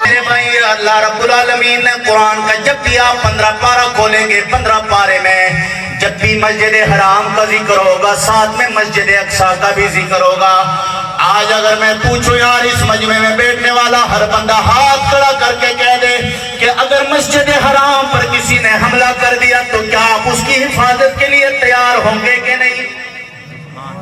میرے بھائی اللہ رب العالمین نے قرآن کا جب بھی آپ 15 پارہ کھولیں گے 15 پارے میں جب بھی مسجد حرام کا ذکر ہوگا ساتھ میں مسجد اقصی کا بھی ذکر ہوگا. آج اگر میں پوچھوں یار اس مجمع میں بیٹھنے والا ہر بندہ ہاتھ کھڑا کر کے کہہ دے کہ اگر مسجد حرام پر کسی نے حملہ کر دیا تو کیا آپ اس کی حفاظت کے لیے تیار ہوں گے کہ نہیں؟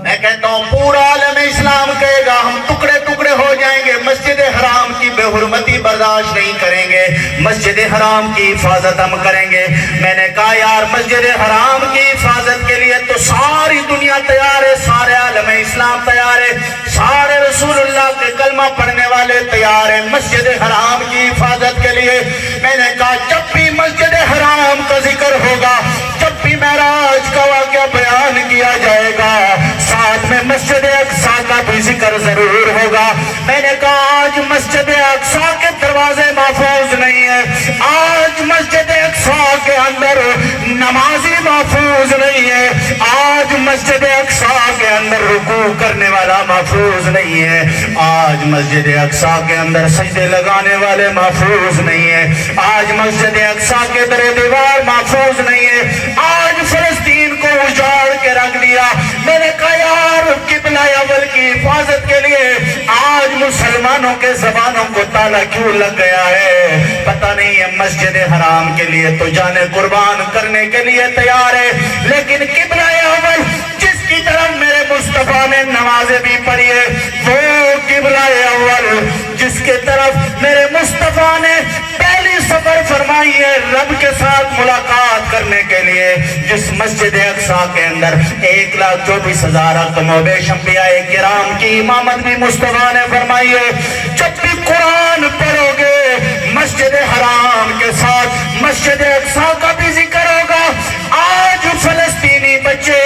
میں کہتا ہوں پورا عالم اسلام کہے گا ہم ٹکڑے ٹکڑے ہو جائیں گے, مسجد حرام کی بے حرمتی برداشت نہیں کریں گے, مسجد حرام کی حفاظت ہم کریں گے. میں نے کہا یار مسجد حرام کی حفاظت کے لیے تو ساری دنیا تیار ہے, سارے عالم اسلام تیار ہے, سارے رسول اللہ کے کلمہ پڑھنے والے تیار ہیں مسجد حرام کی حفاظت کے لیے. میں نے کہا جب بھی مسجد حرام کا ذکر ہوگا, جب بھی معراج کا واقعہ بیان کیا جائے گا, ساتھ میں مسجد اقصی کا بھی ذکر ضرور ہوگا. میں نے کہا آج مسجد اقصی کے دروازے محفوظ نہیں ہیں, آج مسجد اقصی کے اندر نمازی محفوظ نہیں ہے, آج مسجد اقصی کے اندر رکوع کرنے والا محفوظ نہیں ہے, آج مسجد اقصی کے اندر سجدے لگانے والے محفوظ نہیں ہے, آج مسجد اقصی کے در دیوار محفوظ نہیں ہے, آج فلسطین کو اجاڑ کے رکھ دیا. میں نے کہا یار قبلہ اول کی حفاظت کے لیے آج مسلمانوں کے زبانوں کو تالا کیوں لگ گیا ہے پتہ نہیں ہے. مسجد حرام کے لیے تو جانے قربان کرنے کے لیے تیار ہے, لیکن قبلہ اول جس کی طرف میرے مصطفیٰ نے نمازیں بھی پڑھی ہے, وہ قبلہ اول جس کے طرف میرے مصطفیٰ نے پہلی سفر فرمائی ہے رب کے ساتھ ملاقات کرنے کے لیے, جس مسجد اقصی کے اندر 1,24,000 کم و بیش انبیاء کرام کی امامت بھی مصطفیٰ نے فرمائی ہے. جب بھی قرآن پڑھو گے مسجد حرام کے ساتھ مسجد اقصی کا بھی ذکر ہوگا. آج فلسطینی بچے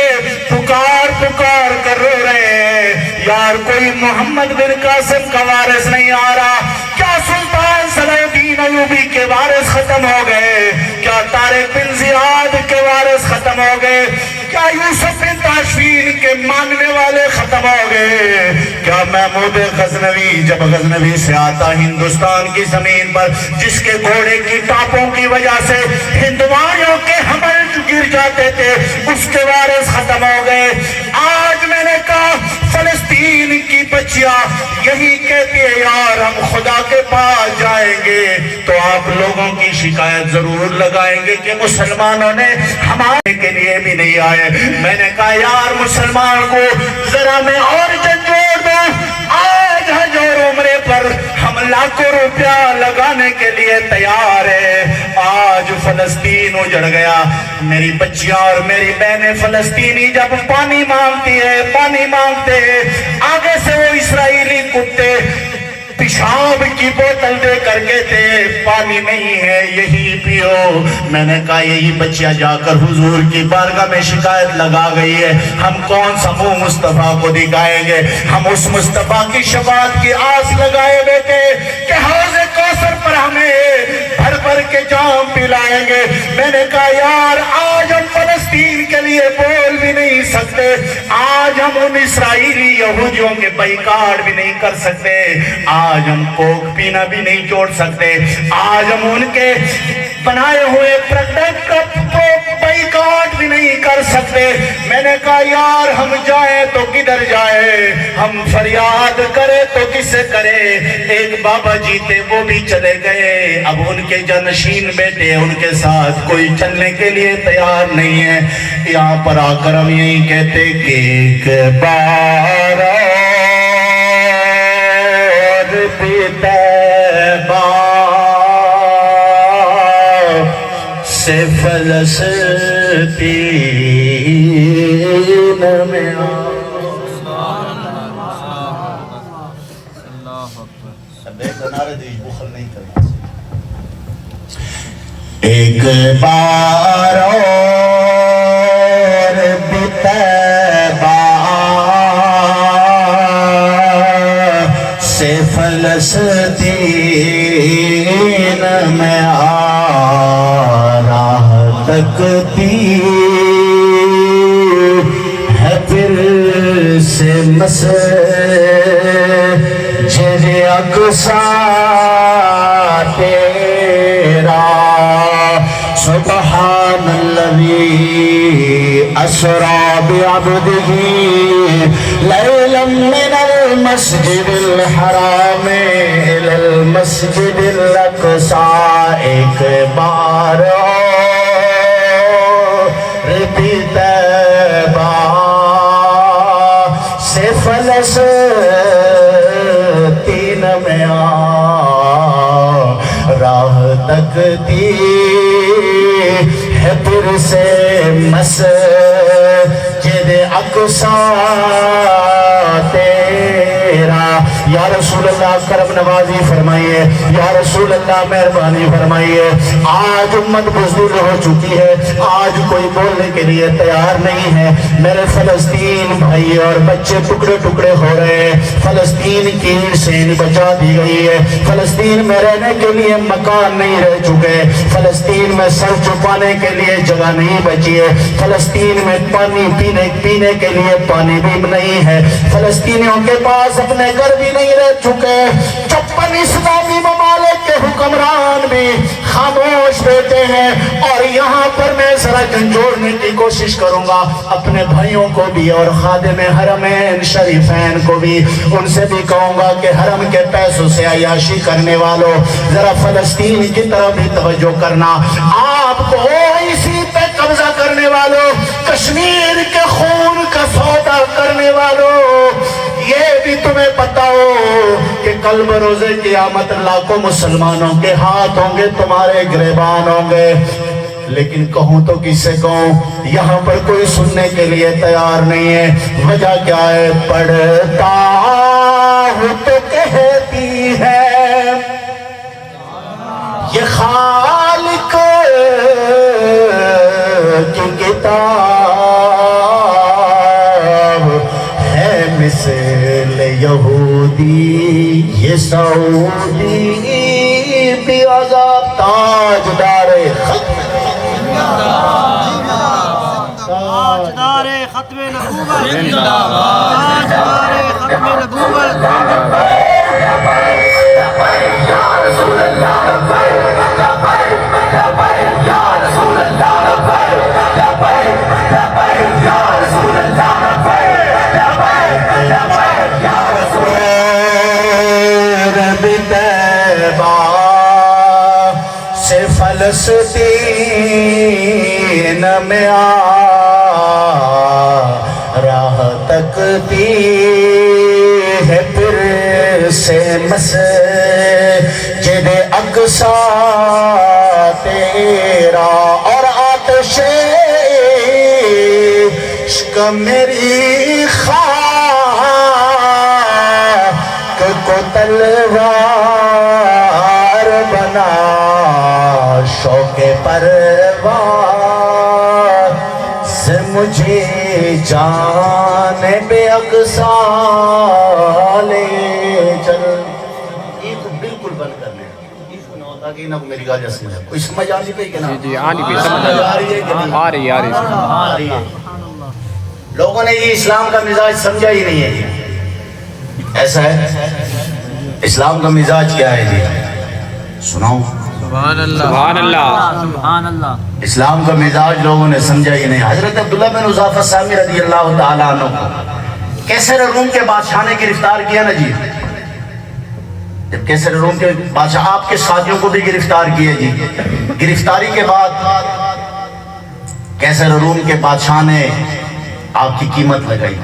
پکار پکار کر رو رہے ہیں یار کوئی محمد بن قاسم کا وارث نہیں آ رہا, کیا سلطان صلاح الدین ایوبی کے وارث ختم ہو گئے, کیا طارق بن زیاد کے وارث ختم ہو گئے, کیا یوسف بن تاشفین کے ماننے والے ختم ہو گئے, کیا محمود غزنوی جب غزنوی سے آتا ہندوستان کی زمین پر جس کے گھوڑے کی ٹاپوں کی وجہ سے ہندوانوں کے حمل گر جاتے تھے اس کے وارث ختم ہو گئے. آج میں نے کہا فلسطین کی بچیاں یہی کہتی ہے یار ہم خدا کے پاس جائیں گے تو آپ لوگوں کی شکایت ضرور لگائیں گے کہ مسلمانوں نے ہمارے کے لیے بھی نہیں آئے. میں نے کہا یار مسلمان کو ذرا میں اور جھنجھوڑ دوں, آج حج اور عمرے پر ہم لاکھوں روپیہ لگانے کے لیے تیار ہے. آج فلسطین اجڑ گیا, میری بچیاں اور میری بہنیں فلسطینی جب پانی مانگتی ہے پانی مانگتے ہیں, آگے سے وہ اسرائیلی کتے پیشاب کی بوتل دے کر کہتے پانی نہیں ہے یہی پیو. میں نے کہا یہی بچیاں جا کر حضور کی بارگاہ میں شکایت لگا گئی ہے, ہم کون سا منہ مصطفیٰ کو دکھائیں گے, ہم اس مصطفیٰ کی شفاعت کی آس لگائے بیٹھے کہ حوض کوثر پر ہمیں بھر بھر کے جام پلائیں گے. میں نے کہا یار آج ہم فلسطین کے لیے بول بھی نہیں سکتے, آج ہم ان اسرائیلی یہودیوں کے بائیکاٹ بھی نہیں کر سکتے, آج ہم کوک پینا بھی نہیں چھوڑ سکتے, آج ہم ان کے بنائے ہوئے پروڈکٹ کا بائیکاٹ بھی نہیں کر سکتے. میں نے کہا یار ہم جائیں تو کدھر جائیں, ہم فریاد کرے تو کس سے کرے. ایک بابا جی تھے وہ بھی چلے گئے, اب ان کے جانشین بیٹے ان کے ساتھ کوئی چلنے کے لیے تیار نہیں ہے. یہاں پر آ کر ہم یہی کہتے کہ ایک بار طیبہ سے فلسطین میں ایک بار اور طیبہ سے فلسطین میں راہ تکتی ہے پھر سے مسجد اقصی اسرا بعبده لیلا من المسجد الحرام الى المسجد الاقصى. ایک بار اور بھی طیبہ سے فلسطین میں آ راہ تکتی ہے پھر سے مسجد اقصیٰ تیرا. یا رسول اللہ کرم نوازی فرمائیے, یا رسول اللہ مہربانی فرمائیے. آج امت بزدل ہو چکی ہے, آج کوئی بولنے کے لیے تیار نہیں ہے. میرے فلسطین بھائی اور بچے ٹکڑے ٹکڑے ہو رہے ہیں. فلسطین کی سین بچا دی گئی ہے. فلسطین میں رہنے کے لیے مکان نہیں رہ چکے. فلسطین میں سر چھپانے کے لیے جگہ نہیں بچی ہے. فلسطین میں پانی پینے کے لیے پانی بھی نہیں ہے. فلسطینیوں کے پاس اپنے گھر بھی نہیں رہ چکے. 56 اسلامی ممالک کے حکمران بھی خاموش بیٹھے ہیں. اور یہاں پر میں ذرا جھنجھوڑنے کی کوشش کروں گا اپنے بھائیوں کو بھی اور خادم حرمین شریفین کو بھی. ان سے بھی کہوں گا کہ حرم کے پیسوں سے عیاشی کرنے والوں ذرا فلسطین کی طرف بھی توجہ کرنا. آپ کو اسی پہ قبضہ کرنے والوں, کشمیر کے خون کا سودا کرنے والوں, یہ بھی تمہیں پتا ہو کہ کل بروز قیامت لاکھوں مسلمانوں کے ہاتھ ہوں گے, تمہارے گریبان ہوں گے. لیکن کہوں تو کس سے کہوں, یہاں پر کوئی سننے کے لیے تیار نہیں ہے. وجہ کیا ہے؟ پڑھتا ہوں تو کہتی ہے یہ خالق کی کتاب ہے, مثل یہودی یہ سعودی بھی عذاب. تاجدار ختم تاجدار ختم نبوت تاجدار ختم نبوت. یا رسول اللہ یا رسول اللہ یا رسول اللہ یا رسول سے فلسطین میں آ راہ تکتی ہے پھر سے مسجد اقصیٰ تیرا. اور آتش عشق میری خاک کو تلوار بنا, شوق پروار سے مجھے جانب اقصیٰ لے چل. یہ تو بالکل بند کر لیں تاکہ نہ میری گاڑی اصلی ہے. کوئی سمجھ آ نہیں پہ کہ نا؟ جی آنی پہ سمجھ آ رہی ہے کہ نہیں؟ آ رہی ہے. لوگوں نے یہ اسلام کا مزاج سمجھا ہی نہیں ہے. جی ایسا ہے, اسلام کا مزاج کیا ہے؟ جی سناؤ. سبحان اللہ سبحان اللہ سبحان اللہ. اسلام کا مزاج لوگوں نے سمجھا ہی نہیں. حضرت عبداللہ بن حذافہ سامی رضی اللہ تعالیٰ عنہ کو کیسر روم کے بادشاہ نے گرفتار کیا نا جی. جب کیسر روم کے بادشاہ آپ کے ساتھیوں کو بھی گرفتار کیے جی. گرفتاری کے بعد کیسر روم کے بادشاہ نے آپ کی قیمت لگائی.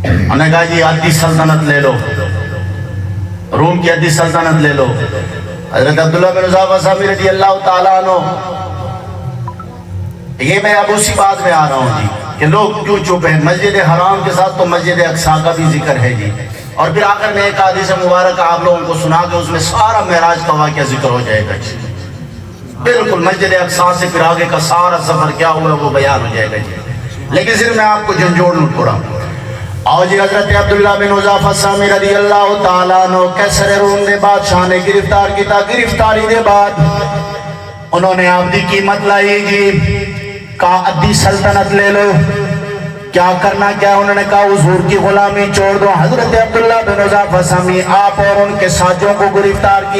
انہوں نے کہا جی آدھی سلطنت لے لو, روم کی آدھی سلطنت لے لو. حضرت عبداللہ بن حذافہ سامی رضی اللہ تعالیٰ عنہ, یہ میں اب اسی بات میں آ رہا ہوں جی کہ لوگ کیوں چپ ہیں. مسجد حرام کے ساتھ تو مسجد اقصیٰ کا بھی ذکر ہے جی. اور پھر آخر میں ایک حدیث مبارک آپ لوگوں کو سنا کے اس میں سارا معراج کا واقعہ ذکر ہو جائے گا جی. بالکل مسجد اقصیٰ سے پھر آگے کا سارا سفر کیا ہوا وہ بیان ہو جائے گا جی. لیکن صرف میں آپ کو جھنجھوڑ لوں تھوڑا. اور جی حضرت عبداللہ بن حذافہ سامی رضی اللہ تعالیٰ عنہ کیسر روم نے بادشاہ نے گرفتار کیتا. گرفتاری کے بعد انہوں نے آپ دی قیمت لائی جی, کہا ادھی سلطنت لے لو. کیا کرنا کیا؟ انہوں نے کہا حضور کی غلامی چھوڑ دو. حضرت عبداللہ بن حذافہ سامی آپ اور ان کے ساتھیوں کو گرفتار کیا.